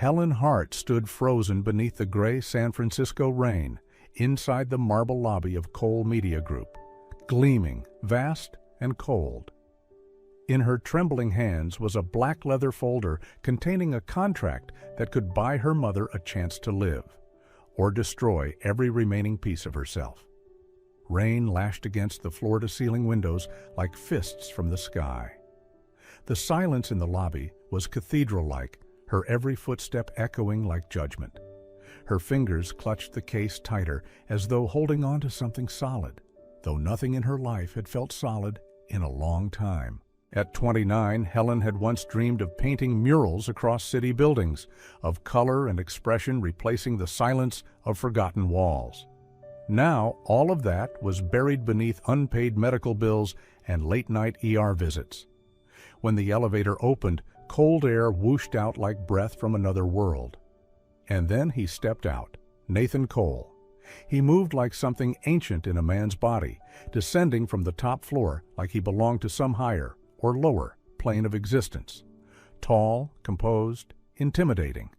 Helen Hart stood frozen beneath the gray San Francisco rain inside the marble lobby of Cole Media Group, gleaming, vast, and cold. In her trembling hands was a black leather folder containing a contract that could buy her mother a chance to live, or destroy every remaining piece of herself. Rain lashed against the floor-to-ceiling windows like fists from the sky. The silence in the lobby was cathedral-like, her every footstep echoing like judgment. Her fingers clutched the case tighter, as though holding on to something solid, though nothing in her life had felt solid in a long time. At 29, Helen had once dreamed of painting murals across city buildings, of color and expression replacing the silence of forgotten walls. Now, all of that was buried beneath unpaid medical bills and late-night ER visits. When the elevator opened, cold air whooshed out like breath from another world. And then he stepped out, Nathan Cole. He moved like something ancient in a man's body, descending from the top floor like he belonged to some higher or lower plane of existence. Tall, composed, intimidating.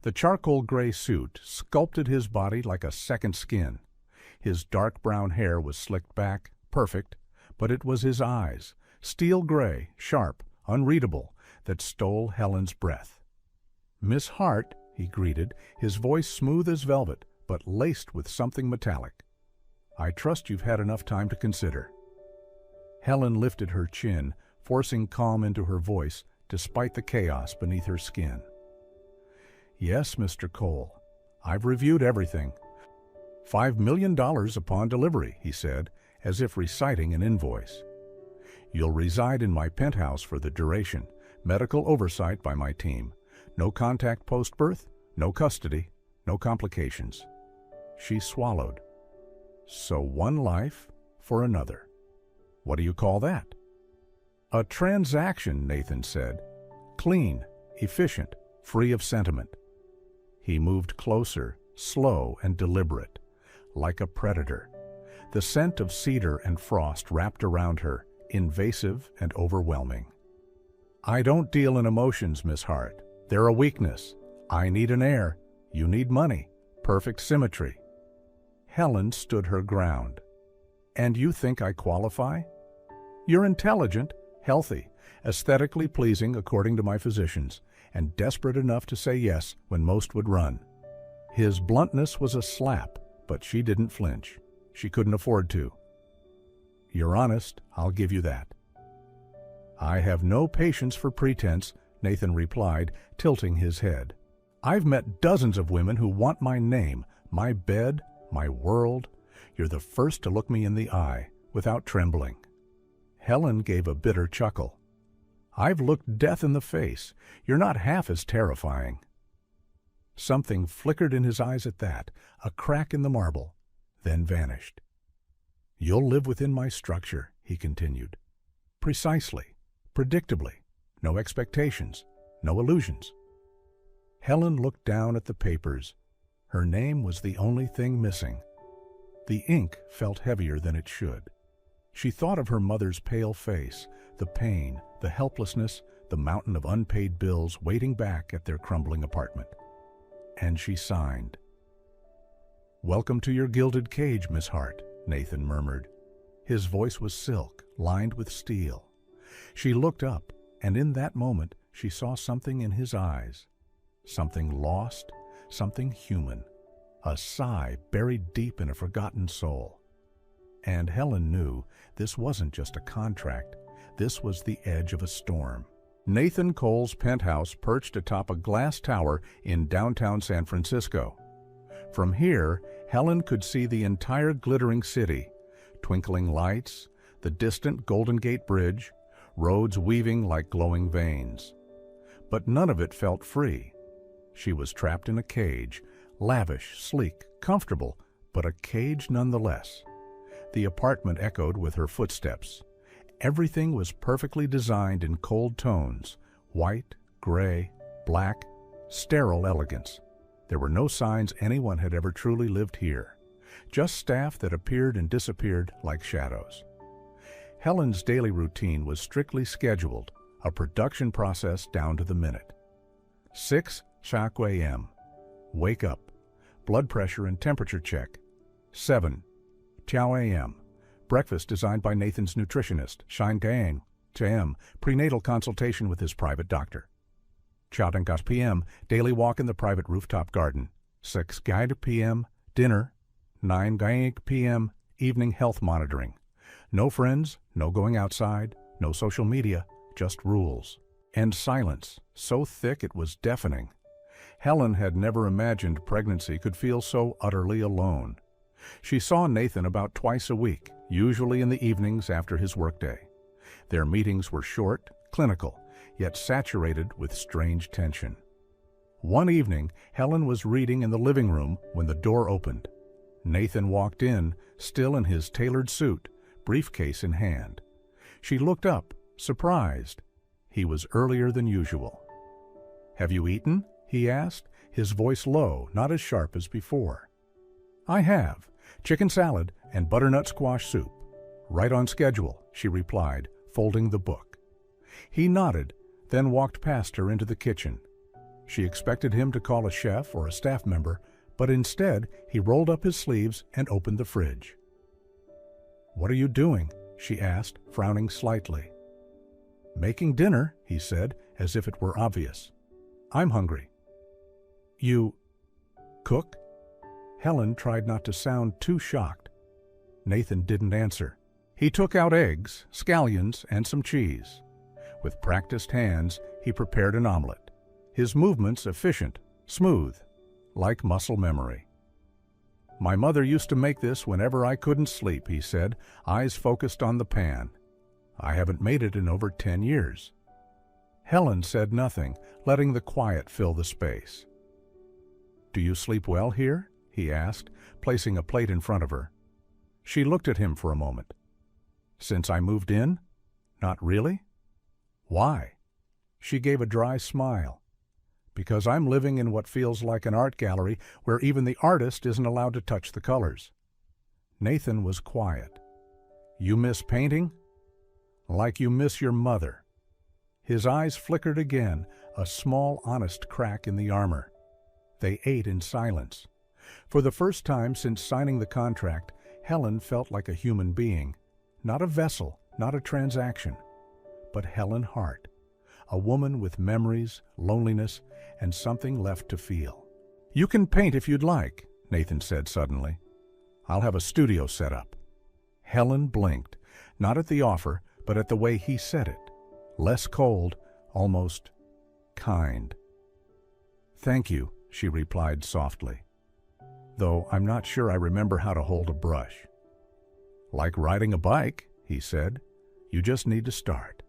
The charcoal gray suit sculpted his body like a second skin. His dark brown hair was slicked back, perfect, but it was his eyes, steel gray, sharp, unreadable, that stole Helen's breath. "Miss Hart," he greeted, his voice smooth as velvet, but laced with something metallic. "I trust you've had enough time to consider." Helen lifted her chin, forcing calm into her voice despite the chaos beneath her skin. "Yes, Mr. Cole, I've reviewed everything. $5 million upon delivery," he said, as if reciting an invoice. "You'll reside in my penthouse for the duration, medical oversight by my team. No contact post-birth, no custody, no complications." She swallowed. "So one life for another. What do you call that?" "A transaction," Nathan said. "Clean, efficient, free of sentiment." He moved closer, slow and deliberate, like a predator. The scent of cedar and frost wrapped around her, invasive and overwhelming. "I don't deal in emotions, Miss Hart. They're a weakness. I need an heir. You need money. Perfect symmetry." Helen stood her ground. "And you think I qualify? You're intelligent, healthy, aesthetically pleasing according to my physicians, and desperate enough to say yes when most would run." His bluntness was a slap, but she didn't flinch. She couldn't afford to. "You're honest, I'll give you that." "I have no patience for pretense," Nathan replied, tilting his head. "I've met dozens of women who want my name, my bed, my world. You're the first to look me in the eye, without trembling." Helen gave a bitter chuckle. "I've looked death in the face. You're not half as terrifying." Something flickered in his eyes at that, a crack in the marble, then vanished. "You'll live within my structure," he continued. "Precisely, predictably, no expectations, no illusions." Helen looked down at the papers. Her name was the only thing missing. The ink felt heavier than it should. She thought of her mother's pale face, the pain, the helplessness, the mountain of unpaid bills waiting back at their crumbling apartment. And she signed. "Welcome to your gilded cage, Miss Hart," Nathan murmured. His voice was silk, lined with steel. She looked up, and in that moment she saw something in his eyes. Something lost, something human. A sigh buried deep in a forgotten soul. And Helen knew this wasn't just a contract. This was the edge of a storm. Nathan Cole's penthouse perched atop a glass tower in downtown San Francisco. From here, Helen could see the entire glittering city, twinkling lights, the distant Golden Gate Bridge, roads weaving like glowing veins. But none of it felt free. She was trapped in a cage, lavish, sleek, comfortable, but a cage nonetheless. The apartment echoed with her footsteps. Everything was perfectly designed in cold tones, white, gray, black, sterile elegance. There were no signs anyone had ever truly lived here, just staff that appeared and disappeared like shadows. Helen's daily routine was strictly scheduled, a production process down to the minute. 6 5 a.m. Wake up. Blood pressure and temperature check. 7 a.m. Breakfast designed by Nathan's nutritionist. 9 a.m. Prenatal consultation with his private doctor. 10 p.m. Daily walk in the private rooftop garden. 6 p.m. Dinner. 9 p.m. Evening health monitoring. No friends, no going outside, no social media, just rules. And silence, so thick it was deafening. Helen had never imagined pregnancy could feel so utterly alone. She saw Nathan about twice a week, usually in the evenings after his workday. Their meetings were short, clinical, yet saturated with strange tension. One evening, Helen was reading in the living room when the door opened. Nathan walked in, still in his tailored suit, briefcase in hand. She looked up, surprised. He was earlier than usual. "Have you eaten?" he asked, his voice low, not as sharp as before. "I have. Chicken salad and butternut squash soup. Right on schedule," she replied, folding the book. He nodded, then walked past her into the kitchen. She expected him to call a chef or a staff member, but instead he rolled up his sleeves and opened the fridge. "What are you doing?" she asked, frowning slightly. "Making dinner," he said, as if it were obvious. "I'm hungry." "You cook?" Helen tried not to sound too shocked. Nathan didn't answer. He took out eggs, scallions, and some cheese. With practiced hands, he prepared an omelet. His movements efficient, smooth, like muscle memory. "My mother used to make this whenever I couldn't sleep," he said, eyes focused on the pan. "I haven't made it in over 10 years. Helen said nothing, letting the quiet fill the space. "Do you sleep well here?" he asked, placing a plate in front of her. She looked at him for a moment. "Since I moved in? Not really? Why?" She gave a dry smile. "Because I'm living in what feels like an art gallery where even the artist isn't allowed to touch the colors." Nathan was quiet. "You miss painting?" "Like you miss your mother." His eyes flickered again, a small, honest crack in the armor. They ate in silence. For the first time since signing the contract, Helen felt like a human being. Not a vessel, not a transaction, but Helen Hart. A woman with memories, loneliness, and something left to feel. "You can paint if you'd like," Nathan said suddenly. "I'll have a studio set up." Helen blinked, not at the offer, but at the way he said it. Less cold, almost kind. "Thank you," she replied softly. "Though I'm not sure I remember how to hold a brush." "Like riding a bike," he said. "You just need to start."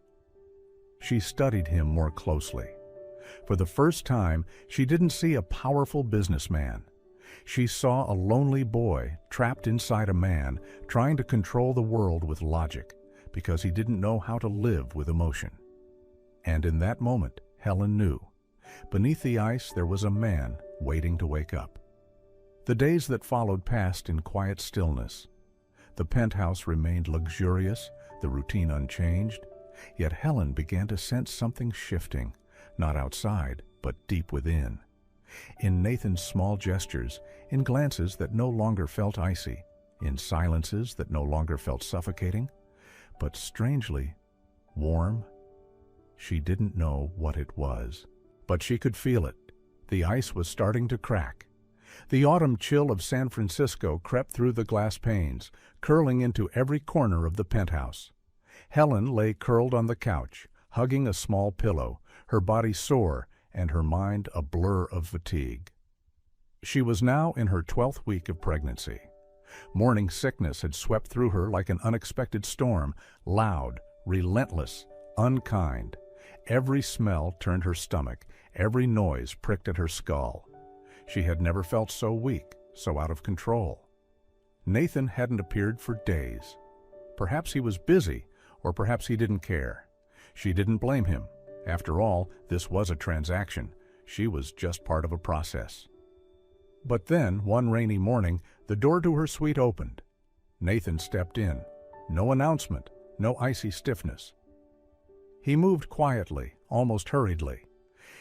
She studied him more closely. For the first time, she didn't see a powerful businessman. She saw a lonely boy trapped inside a man, trying to control the world with logic, because he didn't know how to live with emotion. And in that moment, Helen knew. Beneath the ice, there was a man waiting to wake up. The days that followed passed in quiet stillness. The penthouse remained luxurious, the routine unchanged. Yet Helen began to sense something shifting, not outside, but deep within. In Nathan's small gestures, in glances that no longer felt icy, in silences that no longer felt suffocating, but strangely warm. She didn't know what it was, but she could feel it. The ice was starting to crack. The autumn chill of San Francisco crept through the glass panes, curling into every corner of the penthouse. Helen lay curled on the couch, hugging a small pillow, her body sore and her mind a blur of fatigue. She was now in her 12th week of pregnancy. Morning sickness had swept through her like an unexpected storm, loud, relentless, unkind. Every smell turned her stomach, every noise pricked at her skull. She had never felt so weak, so out of control. Nathan hadn't appeared for days. Perhaps he was busy, or perhaps he didn't care. She didn't blame him. After all, this was a transaction. She was just part of a process. But then, one rainy morning, the door to her suite opened. Nathan stepped in. No announcement, no icy stiffness. He moved quietly, almost hurriedly.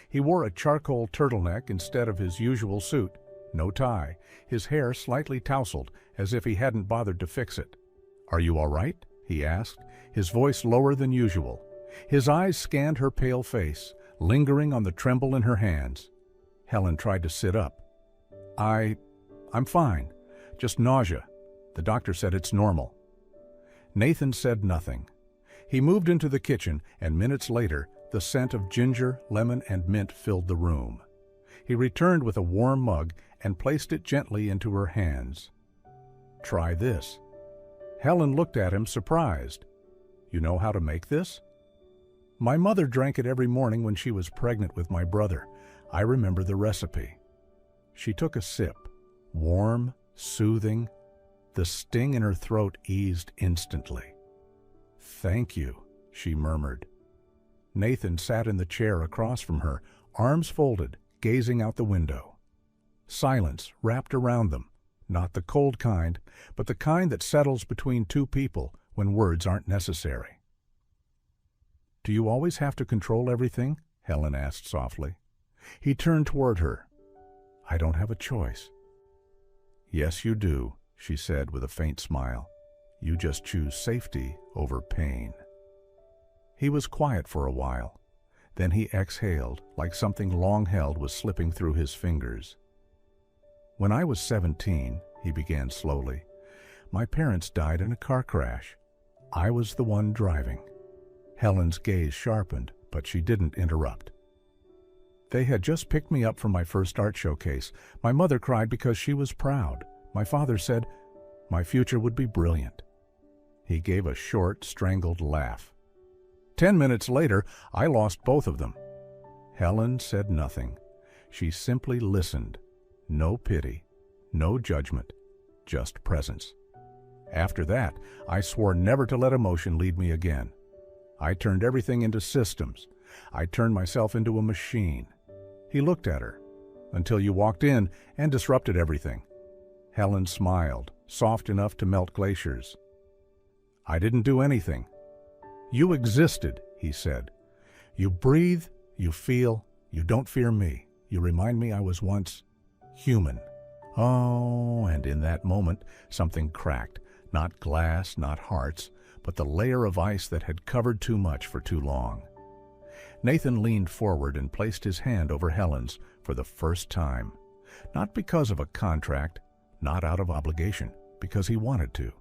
He wore a charcoal turtleneck instead of his usual suit, no tie, his hair slightly tousled as if he hadn't bothered to fix it. "Are you all right?" he asked, his voice lower than usual. His eyes scanned her pale face, lingering on the tremble in her hands. Helen tried to sit up. I'm fine. Just nausea. The doctor said it's normal." Nathan said nothing. He moved into the kitchen, and minutes later, the scent of ginger, lemon, and mint filled the room. He returned with a warm mug and placed it gently into her hands. "Try this." Helen looked at him, surprised. "You know how to make this?" "My mother drank it every morning when she was pregnant with my brother. I remember the recipe." She took a sip. Warm, soothing. The sting in her throat eased instantly. "Thank you," she murmured. Nathan sat in the chair across from her, arms folded, gazing out the window. Silence wrapped around them, not the cold kind, but the kind that settles between two people when words aren't necessary. "Do you always have to control everything?" Helen asked softly. He turned toward her. "I don't have a choice." "Yes, you do," she said with a faint smile. "You just choose safety over pain." He was quiet for a while. Then he exhaled, like something long held was slipping through his fingers. "When I was 17, he began slowly, "my parents died in a car crash. I was the one driving." Helen's gaze sharpened, but she didn't interrupt. "They had just picked me up from my first art showcase. My mother cried because she was proud. My father said my future would be brilliant." He gave a short, strangled laugh. 10 minutes later, I lost both of them." Helen said nothing. She simply listened. No pity, no judgment, just presence. After that, I swore never to let emotion lead me again. I turned everything into systems. I turned myself into a machine. He looked at her, "Until you walked in and disrupted everything." Helen smiled, soft enough to melt glaciers. "I didn't do anything." "You existed," he said. "You breathe, you feel, you don't fear me. You remind me I was once human." Oh, and in that moment, something cracked. Not glass, not hearts, but the layer of ice that had covered too much for too long. Nathan leaned forward and placed his hand over Helen's for the first time. Not because of a contract, not out of obligation, because he wanted to.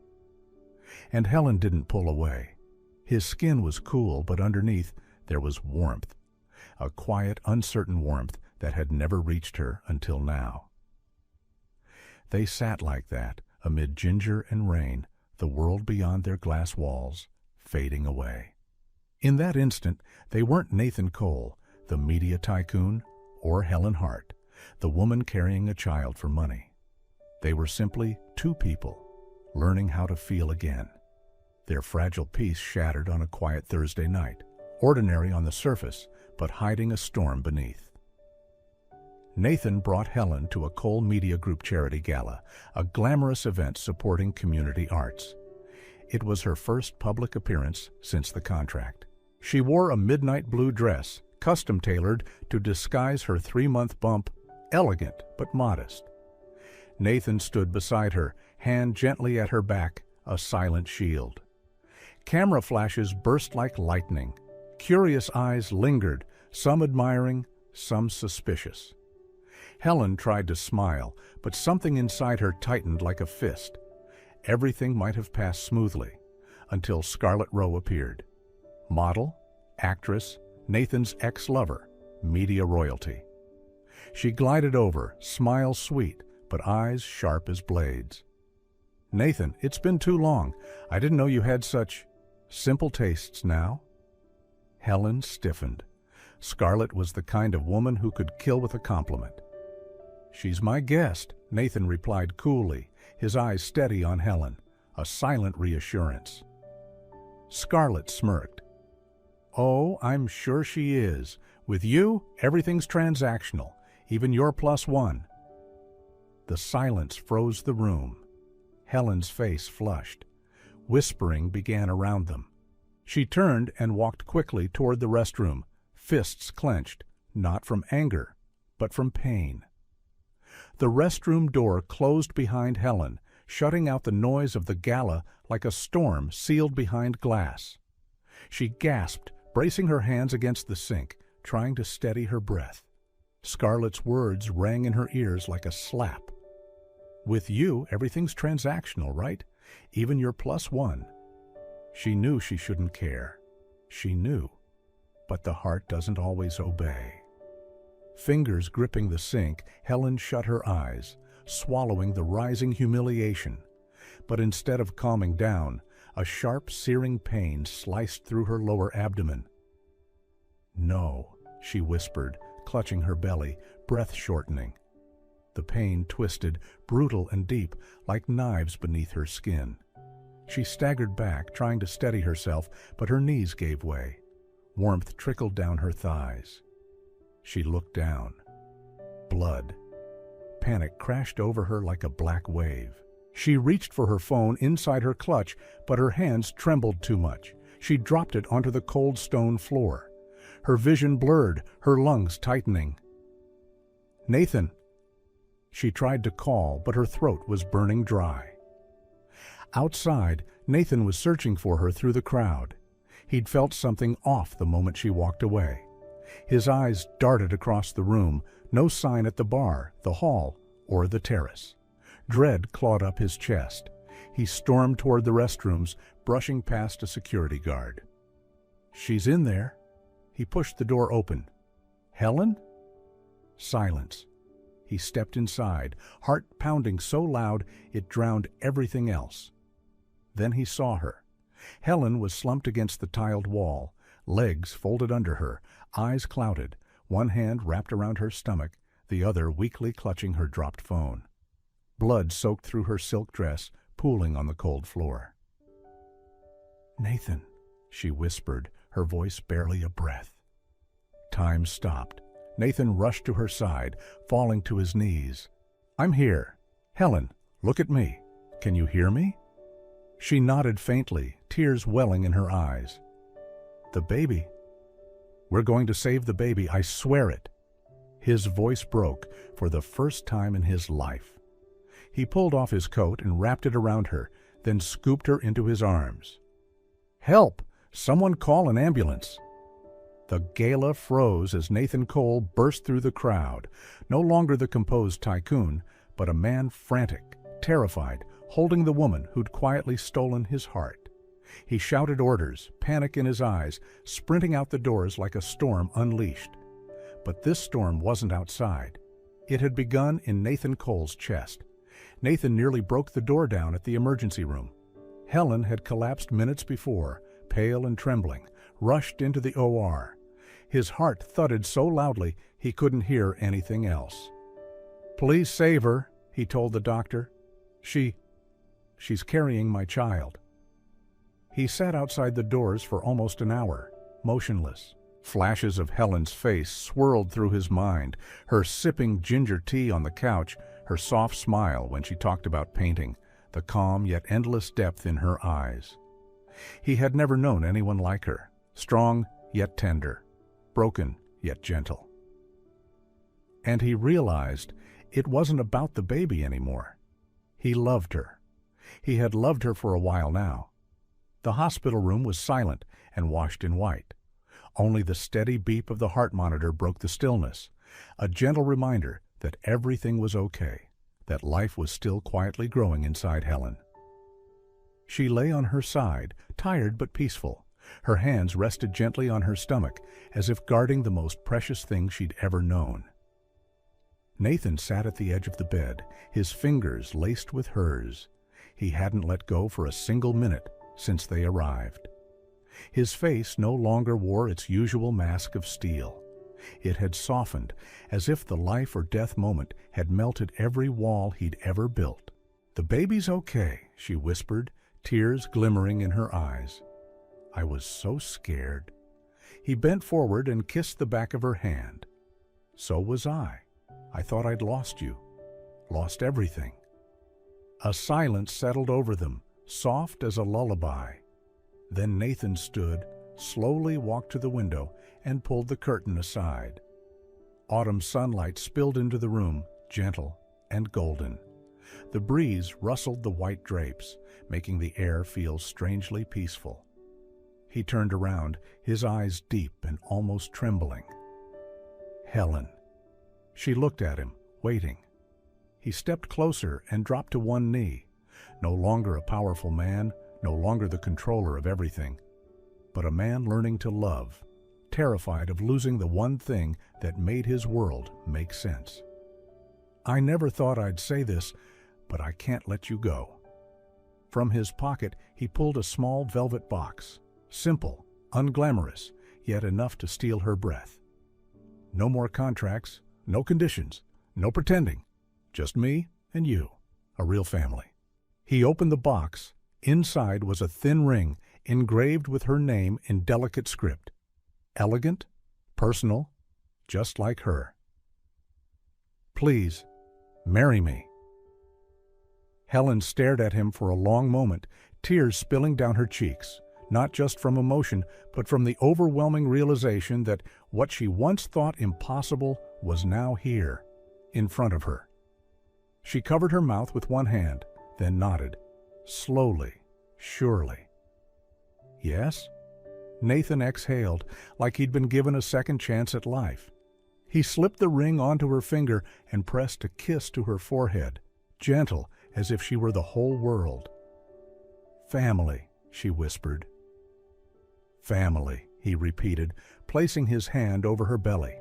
And Helen didn't pull away. His skin was cool, but underneath there was warmth. A quiet, uncertain warmth that had never reached her until now. They sat like that, amid ginger and rain, the world beyond their glass walls, fading away. In that instant, they weren't Nathan Cole, the media tycoon, or Helen Hart, the woman carrying a child for money. They were simply two people, learning how to feel again. Their fragile peace shattered on a quiet Thursday night, ordinary on the surface, but hiding a storm beneath. Nathan brought Helen to a Cole Media Group charity gala, a glamorous event supporting community arts. It was her first public appearance since the contract. She wore a midnight blue dress, custom-tailored to disguise her 3-month bump, elegant but modest. Nathan stood beside her, hand gently at her back, a silent shield. Camera flashes burst like lightning. Curious eyes lingered, some admiring, some suspicious. Helen tried to smile, but something inside her tightened like a fist. Everything might have passed smoothly, until Scarlett Rowe appeared. Model, actress, Nathan's ex-lover, media royalty. She glided over, smile sweet, but eyes sharp as blades. "Nathan, it's been too long. I didn't know you had such simple tastes now." Helen stiffened. Scarlett was the kind of woman who could kill with a compliment. "She's my guest," Nathan replied coolly, his eyes steady on Helen, a silent reassurance. Scarlett smirked. "Oh, I'm sure she is. With you, everything's transactional, even your +1. The silence froze the room. Helen's face flushed. Whispering began around them. She turned and walked quickly toward the restroom, fists clenched, not from anger, but from pain. The restroom door closed behind Helen, shutting out the noise of the gala like a storm sealed behind glass. She gasped, bracing her hands against the sink, trying to steady her breath. Scarlett's words rang in her ears like a slap. "With you, everything's transactional, right? Even your +1. She knew she shouldn't care. She knew. But the heart doesn't always obey. Fingers gripping the sink, Helen shut her eyes, swallowing the rising humiliation. But instead of calming down, a sharp, searing pain sliced through her lower abdomen. "No," she whispered, clutching her belly, breath shortening. The pain twisted, brutal and deep, like knives beneath her skin. She staggered back, trying to steady herself, but her knees gave way. Warmth trickled down her thighs. She looked down. Blood. Panic crashed over her like a black wave. She reached for her phone inside her clutch, but her hands trembled too much. She dropped it onto the cold stone floor. Her vision blurred, her lungs tightening. "Nathan!" She tried to call, but her throat was burning dry. Outside, Nathan was searching for her through the crowd. He'd felt something off the moment she walked away. His eyes darted across the room, no sign at the bar, the hall, or the terrace. Dread clawed up his chest. He stormed toward the restrooms, brushing past a security guard. "She's in there." He pushed the door open. "Helen?" Silence. He stepped inside, heart pounding so loud it drowned everything else. Then he saw her. Helen was slumped against the tiled wall, legs folded under her, eyes clouded, one hand wrapped around her stomach, the other weakly clutching her dropped phone. Blood soaked through her silk dress, pooling on the cold floor. "Nathan," she whispered, her voice barely a breath. Time stopped. Nathan rushed to her side, falling to his knees. "I'm here. Helen, look at me. Can you hear me?" She nodded faintly, tears welling in her eyes. "The baby. We're going to save the baby, I swear it." His voice broke for the first time in his life. He pulled off his coat and wrapped it around her, then scooped her into his arms. "Help! Someone call an ambulance!" The gala froze as Nathan Cole burst through the crowd, no longer the composed tycoon, but a man frantic, terrified, holding the woman who'd quietly stolen his heart. He shouted orders, panic in his eyes, sprinting out the doors like a storm unleashed. But this storm wasn't outside. It had begun in Nathan Cole's chest. Nathan nearly broke the door down at the emergency room. Helen had collapsed minutes before, pale and trembling, rushed into the OR. His heart thudded so loudly he couldn't hear anything else. "Please save her," he told the doctor. She's carrying my child." He sat outside the doors for almost an hour, motionless. Flashes of Helen's face swirled through his mind, her sipping ginger tea on the couch, her soft smile when she talked about painting, the calm yet endless depth in her eyes. He had never known anyone like her, strong yet tender, broken yet gentle. And he realized it wasn't about the baby anymore. He loved her. He had loved her for a while now. The hospital room was silent and washed in white. Only the steady beep of the heart monitor broke the stillness, a gentle reminder that everything was okay, that life was still quietly growing inside Helen. She lay on her side, tired but peaceful. Her hands rested gently on her stomach, as if guarding the most precious thing she'd ever known. Nathan sat at the edge of the bed, his fingers laced with hers. He hadn't let go for a single minute since they arrived. His face no longer wore its usual mask of steel. It had softened, as if the life or death moment had melted every wall he'd ever built. "The baby's okay," she whispered, tears glimmering in her eyes. "I was so scared." He bent forward and kissed the back of her hand. "So was I. I thought I'd lost you. Lost everything." A silence settled over them, soft as a lullaby. Then Nathan stood, slowly walked to the window, and pulled the curtain aside. Autumn sunlight spilled into the room, gentle and golden. The breeze rustled the white drapes, making the air feel strangely peaceful. He turned around, his eyes deep and almost trembling. Helen. She looked at him, waiting. He stepped closer and dropped to one knee. No longer a powerful man, no longer the controller of everything, but a man learning to love, terrified of losing the one thing that made his world make sense. I never thought I'd say this, but I can't let you go. From his pocket, he pulled a small velvet box, simple, unglamorous, yet enough to steal her breath. No more contracts, no conditions, no pretending, just me and you, a real family. He opened the box. Inside was a thin ring engraved with her name in delicate script. Elegant, personal, just like her. Please, marry me. Helen stared at him for a long moment, tears spilling down her cheeks, not just from emotion, but from the overwhelming realization that what she once thought impossible was now here, in front of her. She covered her mouth with one hand, then nodded, slowly, surely. Yes? Nathan exhaled, like he'd been given a second chance at life. He slipped the ring onto her finger and pressed a kiss to her forehead, gentle as if she were the whole world. Family, she whispered. Family, he repeated, placing his hand over her belly.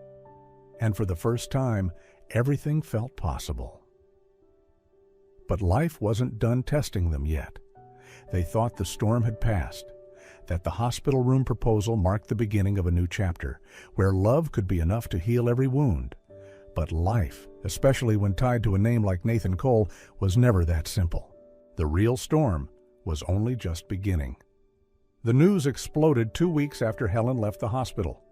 And for the first time, everything felt possible. But life wasn't done testing them yet. They thought the storm had passed, that the hospital room proposal marked the beginning of a new chapter, where love could be enough to heal every wound. But life, especially when tied to a name like Nathan Cole, was never that simple. The real storm was only just beginning. The news exploded 2 weeks after Helen left the hospital.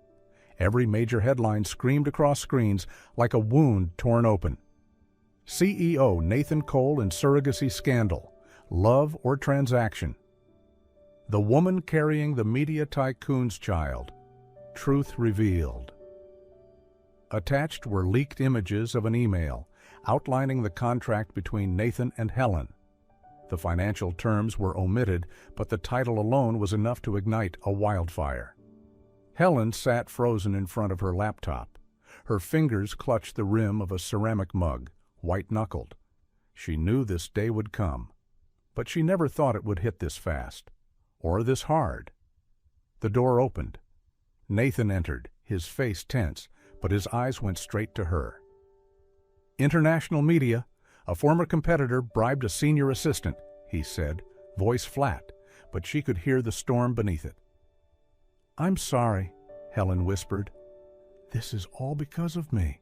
Every major headline screamed across screens like a wound torn open. CEO Nathan Cole in surrogacy scandal, love or transaction. The woman carrying the media tycoon's child, truth revealed. Attached were leaked images of an email outlining the contract between Nathan and Helen. The financial terms were omitted, but the title alone was enough to ignite a wildfire. Helen sat frozen in front of her laptop. Her fingers clutched the rim of a ceramic mug, white-knuckled. She knew this day would come, but she never thought it would hit this fast, or this hard. The door opened. Nathan entered, his face tense, but his eyes went straight to her. International media, a former competitor bribed a senior assistant, he said, voice flat, but she could hear the storm beneath it. I'm sorry, Helen whispered. This is all because of me.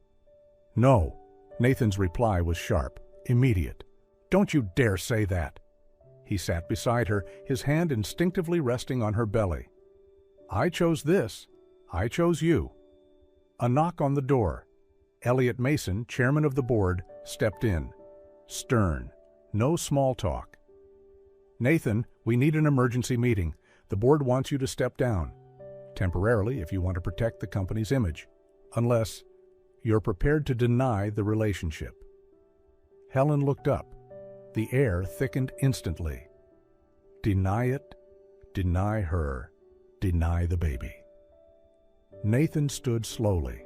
No, Nathan's reply was sharp, immediate. Don't you dare say that. He sat beside her, his hand instinctively resting on her belly. I chose this. I chose you. A knock on the door. Elliot Mason, chairman of the board, stepped in. Stern. No small talk. Nathan, we need an emergency meeting. The board wants you to step down. Temporarily, if you want to protect the company's image. Unless you're prepared to deny the relationship. Helen looked up. The air thickened instantly. Deny it, deny her, deny the baby. Nathan stood slowly.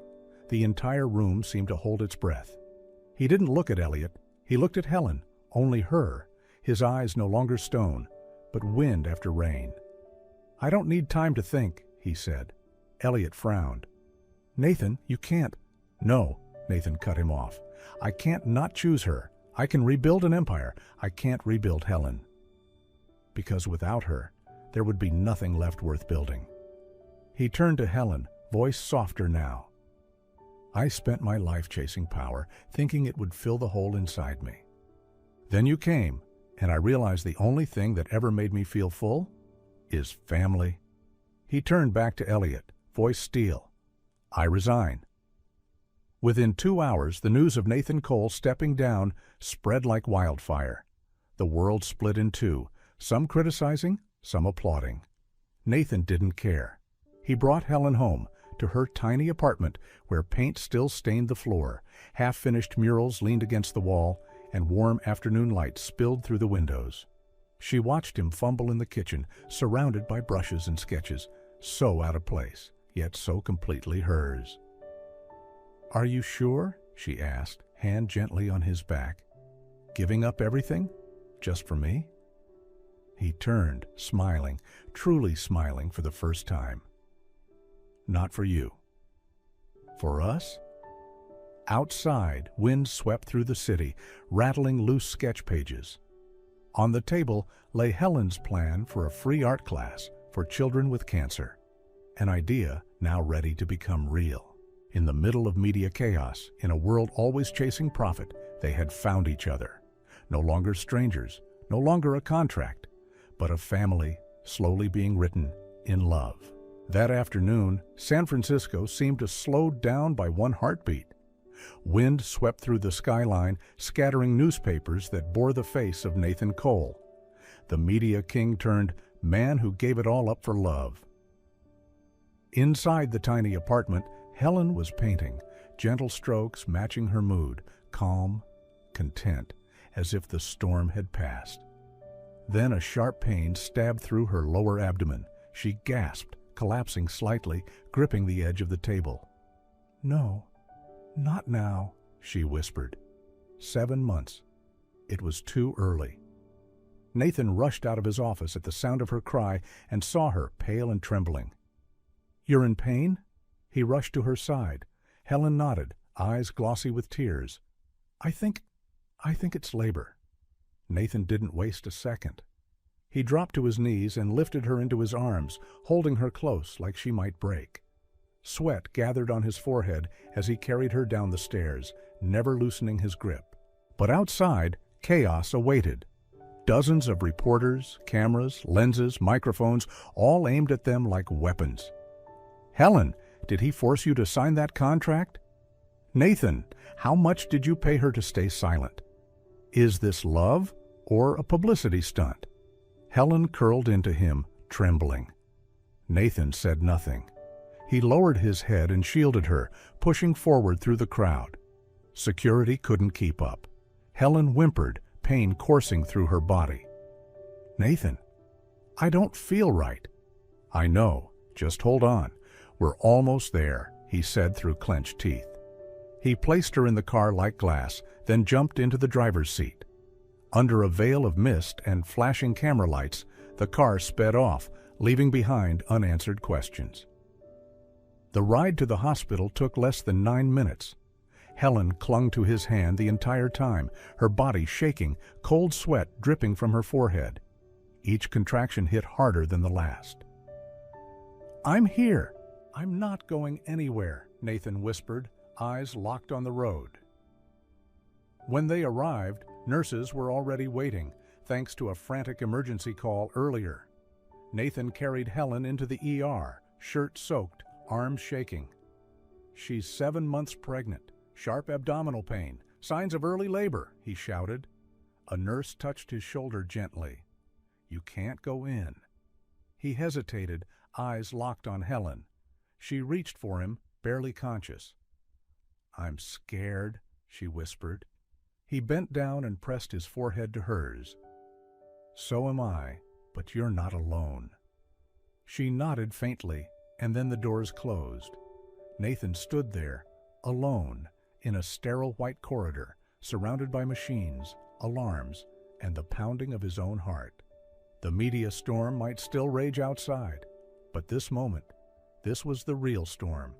The entire room seemed to hold its breath. He didn't look at Elliot. He looked at Helen, only her, his eyes no longer stone, but wind after rain. I don't need time to think, he said. Elliot frowned. Nathan, you can't. No, Nathan cut him off. I can't not choose her. I can rebuild an empire. I can't rebuild Helen. Because without her, there would be nothing left worth building. He turned to Helen, voice softer now. I spent my life chasing power, thinking it would fill the hole inside me. Then you came, and I realized the only thing that ever made me feel full is family. He turned back to Elliot, voice steel. I resign. Within 2 hours, the news of Nathan Cole stepping down spread like wildfire. The world split in two, some criticizing, some applauding. Nathan didn't care. He brought Helen home, to her tiny apartment where paint still stained the floor, half-finished murals leaned against the wall, and warm afternoon light spilled through the windows. She watched him fumble in the kitchen, surrounded by brushes and sketches, so out of place, yet so completely hers. "Are you sure?" she asked, hand gently on his back. "Giving up everything? Just for me?" He turned, smiling, truly smiling for the first time. "Not for you." "For us?" Outside, wind swept through the city, rattling loose sketch pages. On the table lay Helen's plan for a free art class for children with cancer, an idea now ready to become real. In the middle of media chaos, in a world always chasing profit, they had found each other. No longer strangers, no longer a contract, but a family slowly being written in love. That afternoon, San Francisco seemed to slow down by one heartbeat. Wind swept through the skyline, scattering newspapers that bore the face of Nathan Cole, the media king turned man who gave it all up for love. Inside the tiny apartment, Helen was painting, gentle strokes matching her mood, calm, content, as if the storm had passed. Then a sharp pain stabbed through her lower abdomen. She gasped, collapsing slightly, gripping the edge of the table. "No, not now," she whispered. 7 months. It was too early. Nathan rushed out of his office at the sound of her cry and saw her, pale and trembling. "You're in pain?" He rushed to her side. Helen nodded, eyes glossy with tears. I think it's labor." Nathan didn't waste a second. He dropped to his knees and lifted her into his arms, holding her close like she might break. Sweat gathered on his forehead as he carried her down the stairs, never loosening his grip. But outside, chaos awaited. Dozens of reporters, cameras, lenses, microphones, all aimed at them like weapons. "Helen, did he force you to sign that contract?" "Nathan, how much did you pay her to stay silent? Is this love or a publicity stunt?" Helen curled into him, trembling. Nathan said nothing. He lowered his head and shielded her, pushing forward through the crowd. Security couldn't keep up. Helen whimpered, pain coursing through her body. "Nathan, I don't feel right." "I know. Just hold on. We're almost there," he said through clenched teeth. He placed her in the car like glass, then jumped into the driver's seat. Under a veil of mist and flashing camera lights, the car sped off, leaving behind unanswered questions. The ride to the hospital took less than 9 minutes. Helen clung to his hand the entire time, her body shaking, cold sweat dripping from her forehead. Each contraction hit harder than the last. "I'm here. I'm not going anywhere," Nathan whispered, eyes locked on the road. When they arrived, nurses were already waiting, thanks to a frantic emergency call earlier. Nathan carried Helen into the ER, shirt soaked, arms shaking. "She's 7 months pregnant, sharp abdominal pain, signs of early labor," he shouted. A nurse touched his shoulder gently. "You can't go in." He hesitated, eyes locked on Helen. She reached for him, barely conscious. "I'm scared," she whispered. He bent down and pressed his forehead to hers. "So am I, but you're not alone." She nodded faintly, and then the doors closed. Nathan stood there, alone, in a sterile white corridor, surrounded by machines, alarms, and the pounding of his own heart. The media storm might still rage outside, but this moment, this was the real storm,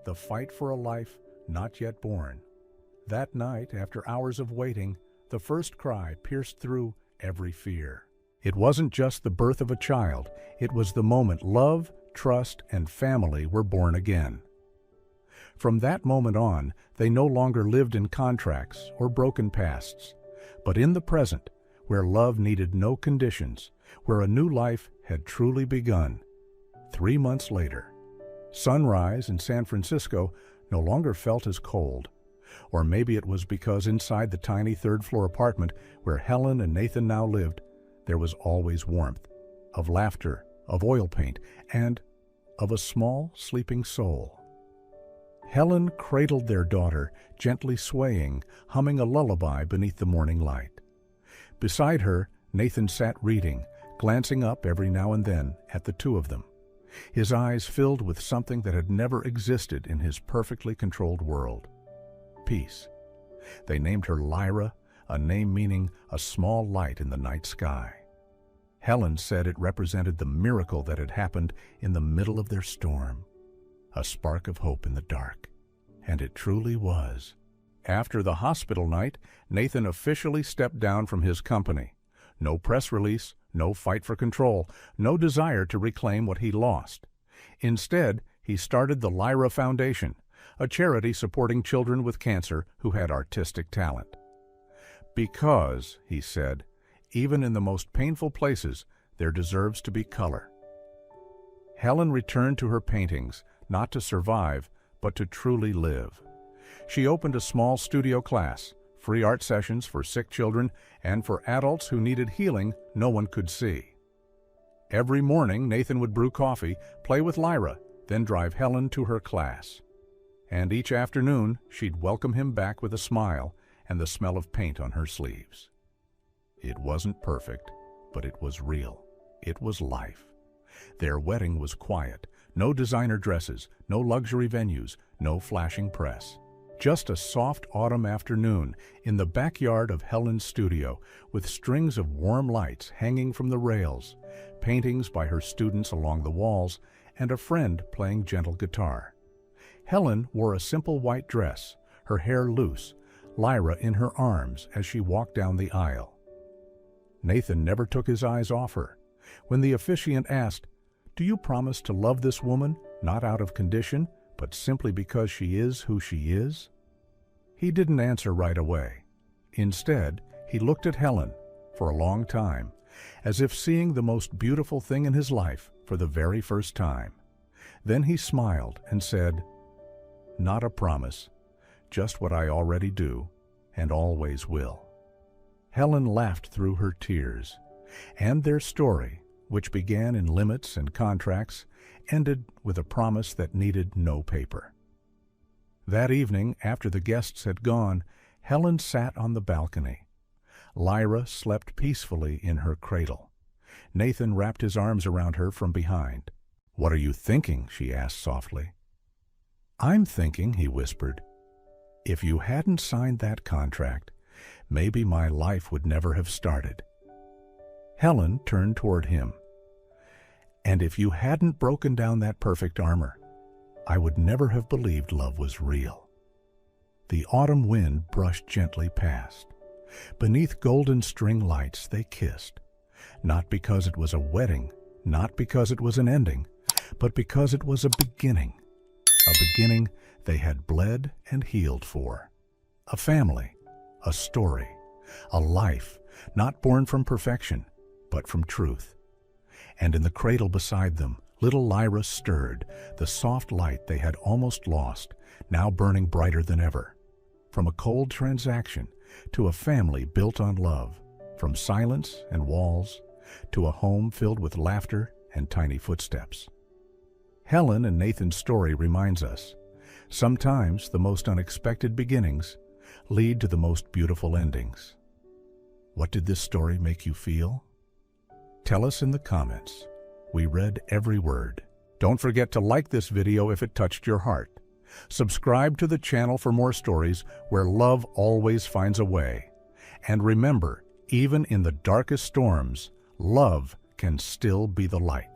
the fight for a life not yet born. That night, after hours of waiting, the first cry pierced through every fear. It wasn't just the birth of a child, it was the moment love, trust, and family were born again. From that moment on, they no longer lived in contracts or broken pasts, but in the present, where love needed no conditions, where a new life had truly begun. 3 months later, sunrise in San Francisco no longer felt as cold. Or maybe it was because inside the tiny third-floor apartment where Helen and Nathan now lived, there was always warmth, of laughter, of oil paint, and of a small, sleeping soul. Helen cradled their daughter, gently swaying, humming a lullaby beneath the morning light. Beside her, Nathan sat reading, glancing up every now and then at the two of them, his eyes filled with something that had never existed in his perfectly controlled world: peace. They named her Lyra, a name meaning a small light in the night sky. Helen said it represented the miracle that had happened in the middle of their storm, a spark of hope in the dark. And it truly was. After the hospital night, Nathan officially stepped down from his company. No press release, no fight for control, no desire to reclaim what he lost. Instead, he started the Lyra Foundation, a charity supporting children with cancer who had artistic talent. Because, he said, even in the most painful places, there deserves to be color. Helen returned to her paintings, not to survive, but to truly live. She opened a small studio class, free art sessions for sick children and for adults who needed healing no one could see. Every morning, Nathan would brew coffee, play with Lyra, then drive Helen to her class. And each afternoon, she'd welcome him back with a smile and the smell of paint on her sleeves. It wasn't perfect, but it was real. It was life. Their wedding was quiet. No designer dresses, no luxury venues, no flashing press. Just a soft autumn afternoon in the backyard of Helen's studio with strings of warm lights hanging from the rails, paintings by her students along the walls, and a friend playing gentle guitar. Helen wore a simple white dress, her hair loose, Lyra in her arms as she walked down the aisle. Nathan never took his eyes off her. When the officiant asked, "Do you promise to love this woman, not out of condition, but simply because she is who she is?" He didn't answer right away. Instead, he looked at Helen for a long time, as if seeing the most beautiful thing in his life for the very first time. Then he smiled and said, "Not a promise, just what I already do and always will." Helen laughed through her tears, and their story, which began in limits and contracts, ended with a promise that needed no paper. That evening, after the guests had gone, Helen sat on the balcony. Lyra slept peacefully in her cradle. Nathan wrapped his arms around her from behind. "What are you thinking?" she asked softly. "I'm thinking," he whispered, "if you hadn't signed that contract, maybe my life would never have started." Helen turned toward him. "And if you hadn't broken down that perfect armor, I would never have believed love was real." The autumn wind brushed gently past. Beneath golden string lights they kissed, not because it was a wedding, not because it was an ending, but because it was a beginning they had bled and healed for. A family, a story, a life not born from perfection, but from truth. And in the cradle beside them, little Lyra stirred, the soft light they had almost lost, now burning brighter than ever. From a cold transaction to a family built on love, from silence and walls to a home filled with laughter and tiny footsteps. Helen and Nathan's story reminds us, sometimes the most unexpected beginnings lead to the most beautiful endings. What did this story make you feel? Tell us in the comments. We read every word. Don't forget to like this video if it touched your heart. Subscribe to the channel for more stories where love always finds a way. And remember, even in the darkest storms, love can still be the light.